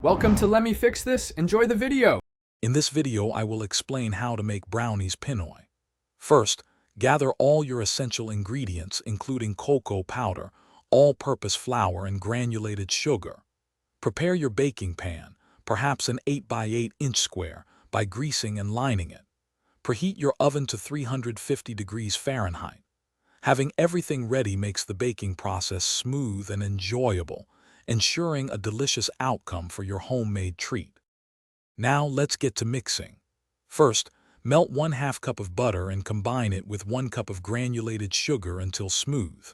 Welcome to Let Me Fix This. Enjoy the video. In this video, I will explain how to make Brownies Pinoy. First, gather all your essential ingredients, including cocoa powder, all-purpose flour, and granulated sugar. Prepare your baking pan, perhaps an 8 by 8 inch square, by greasing and lining it. Preheat your oven to 350 degrees Fahrenheit. Having everything ready makes the baking process smooth and enjoyable, ensuring a delicious outcome for your homemade treat. Now let's get to mixing. First, melt 1/2 cup of butter and combine it with 1 cup of granulated sugar until smooth.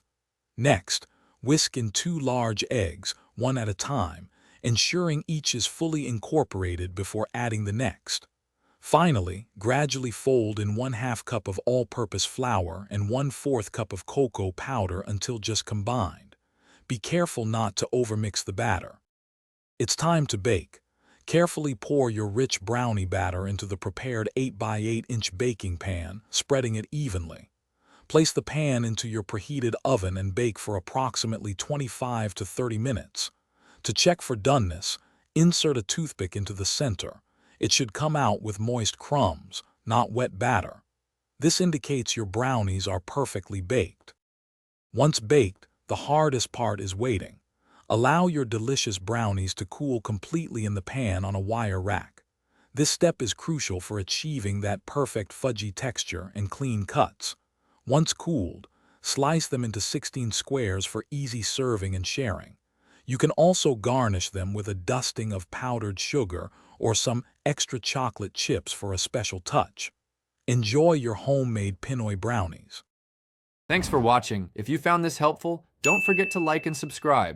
Next, whisk in 2 large eggs, one at a time, ensuring each is fully incorporated before adding the next. Finally, gradually fold in 1/2 cup of all-purpose flour and 1/4 cup of cocoa powder until just combined. Be careful not to overmix the batter. It's time to bake. Carefully pour your rich brownie batter into the prepared 8 by 8 inch baking pan, spreading it evenly. Place the pan into your preheated oven and bake for approximately 25 to 30 minutes. To check for doneness, insert a toothpick into the center. It should come out with moist crumbs, not wet batter. This indicates your brownies are perfectly baked. Once baked, the hardest part is waiting. Allow your delicious brownies to cool completely in the pan on a wire rack. This step is crucial for achieving that perfect fudgy texture and clean cuts. Once cooled, slice them into 16 squares for easy serving and sharing. You can also garnish them with a dusting of powdered sugar or some extra chocolate chips for a special touch. Enjoy your homemade Pinoy brownies. Thanks for watching. If you found this helpful, don't forget to like and subscribe.